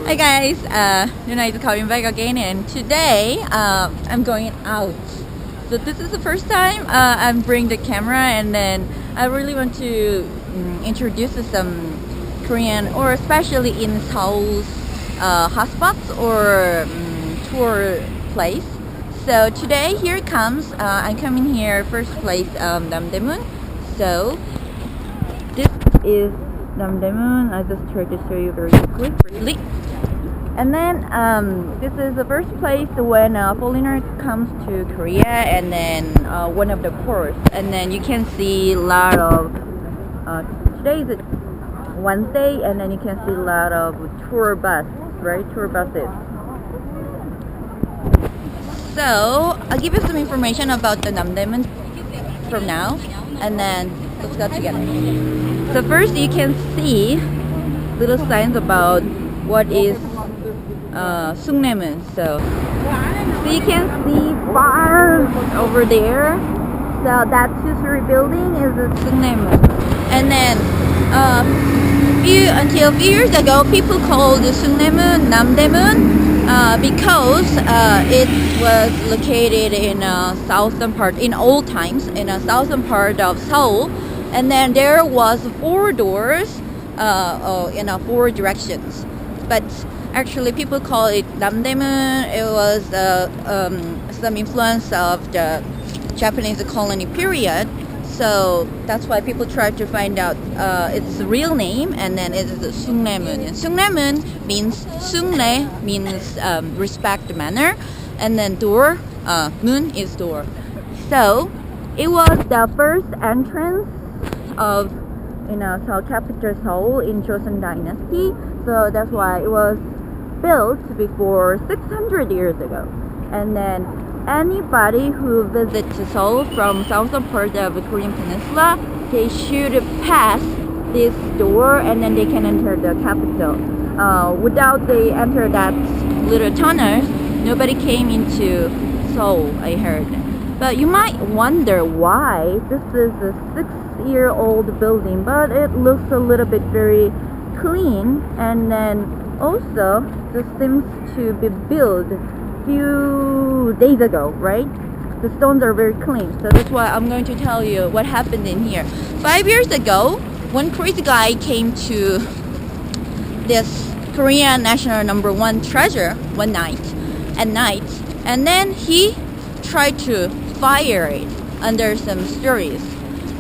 Hi guys, Nuna is calling back again, and today I'm going out. So this is the first time I'm bringing the camera, and then I really want to introduce some Korean, or especially in Seoul's hotspots or tour place. So today here it comes. I'm coming here first place Namdaemun. So this is Namdaemun. I just try to show you very quickly. And then this is the first place when a foreigner comes to Korea, and then one of the ports. And then you can see a lot of today is Wednesday, and then you can see a lot of tour buses. So I'll give you some information about the Namdaemun from now, and then let's go together. So first you can see little signs about what is Sungnyemun. So you can see far over there. So that two-story building is the Sungnyemun. And then until a few years ago, people called the Sungnyemun Namdaemun because it was located in southern part, in old times, in a southern part of Seoul. And then there was 4 doors in 4 directions. But actually, people call it Namdaemun. It was some influence of the Japanese colony period. So that's why people try to find out its real name, and then it is Sungnyemun. And Sungnyemun means Sungne means respect, manner, and then door, Mun is door. So it was the first entrance of Seoul capital Seoul in Joseon Dynasty. So that's why it was built before 600 years ago. And then anybody who visits Seoul from southern part of the Korean Peninsula, they should pass this door, and then they can enter the capital. Without they enter that little tunnel, nobody came into Seoul, I heard. But you might wonder why this is a 6-year-old building, but it looks a little bit very clean, and then also this seems to be built few days ago, right? The stones are very clean, so that's why I'm going to tell you what happened in here. 5 years ago, one crazy guy came to this Korean national #1 treasure one night, and then he tried to fire it under some stories.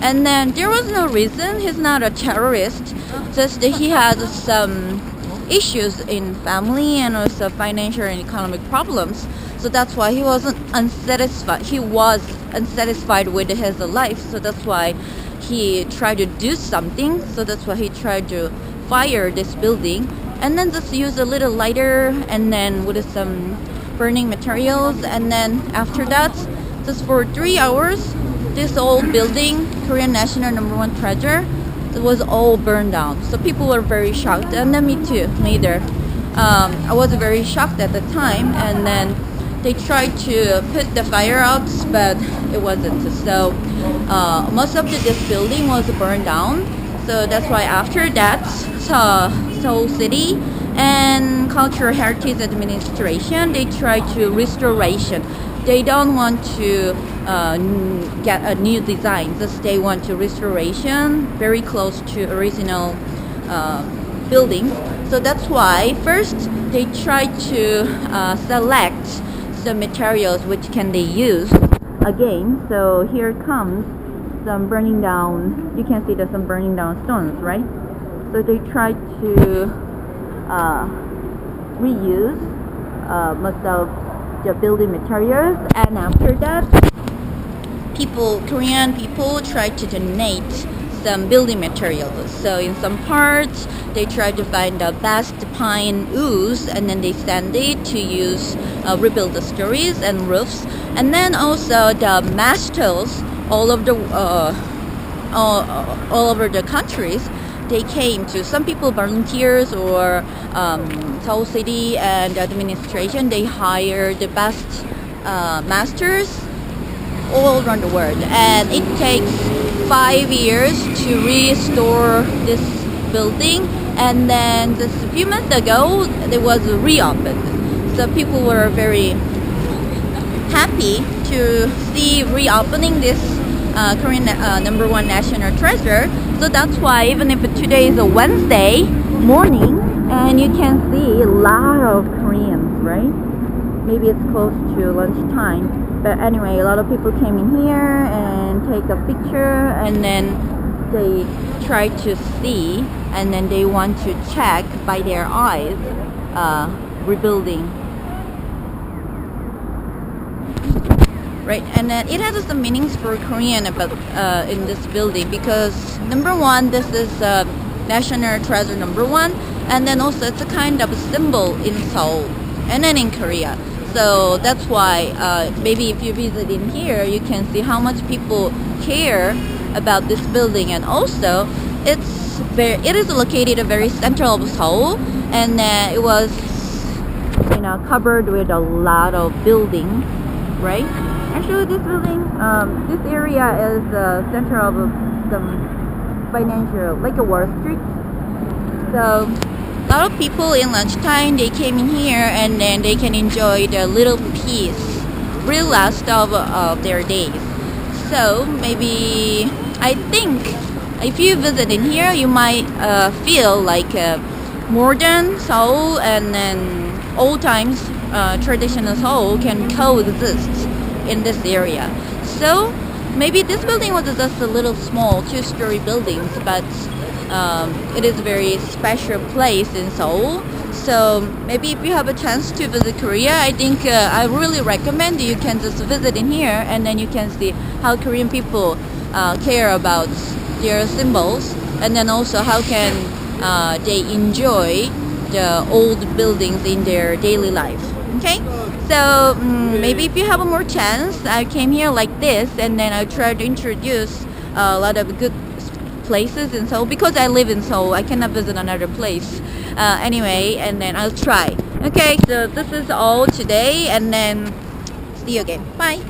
And then there was no reason. He's not a terrorist, just that he had some issues in family and also financial and economic problems. So that's why he wasn't unsatisfied. He was unsatisfied with his life. So that's why he tried to do something. So that's why he tried to fire this building, and then just use a little lighter, and then with some burning materials. And then after that, just for 3 hours, this old building, Korean national #1 treasure, it was all burned down. So people were very shocked, and then me too later. I was very shocked at the time, and then they tried to put the fire out, but it wasn't. So most of this building was burned down. So that's why after that, Seoul City and Cultural Heritage Administration, they tried to restoration. They don't want to get a new design, just they want to restoration very close to original building. So that's why first they try to select some materials which can they use again. So here comes some burning down. You can see there's some burning down stones, right? So they try to reuse most of the building materials, and after that, Korean people try to donate some building materials. So in some parts, they try to find the best pine ooze, and then they send it to use rebuild the stories and roofs, and then also the masters all over the countries. They came to, some people volunteers, or Seoul City and the administration, they hire the best masters all around the world, and it takes 5 years to restore this building, and then just a few months ago it was reopened. So people were very happy to see reopening this Korean number one national treasure. So that's why even if today is a Wednesday morning and you can see a lot of Koreans, right? Maybe it's close to lunchtime, but anyway, a lot of people came in here and take a picture, and then they try to see, and then they want to check by their eyes rebuilding, right? And then it has some meanings for Korean about in this building, because number one, this is national treasure number one, and then also it's a kind of a symbol in Seoul and then in Korea. So that's why maybe if you visit in here, you can see how much people care about this building. And also it is located a very central of Seoul, and it was covered with a lot of building, right? Actually this building, this area is the center of some financial, like a Wall Street. So a lot of people in lunchtime, they came in here and then they can enjoy the little piece, real last of their days. So maybe I think if you visit in here, you might feel like modern Seoul and then old times traditional Seoul can coexist in this area. So maybe this building was just a little small two-story buildings, but it is a very special place in Seoul. So maybe if you have a chance to visit Korea, I think I really recommend you can just visit in here, and then you can see how Korean people care about their symbols, and then also how can they enjoy the old buildings in their daily life. Okay, so maybe if you have a more chance, I came here like this, and then I try to introduce a lot of good places in Seoul, because I live in Seoul. I cannot visit another place anyway, and then I'll try. Okay, so this is all today, and then see you again. Bye.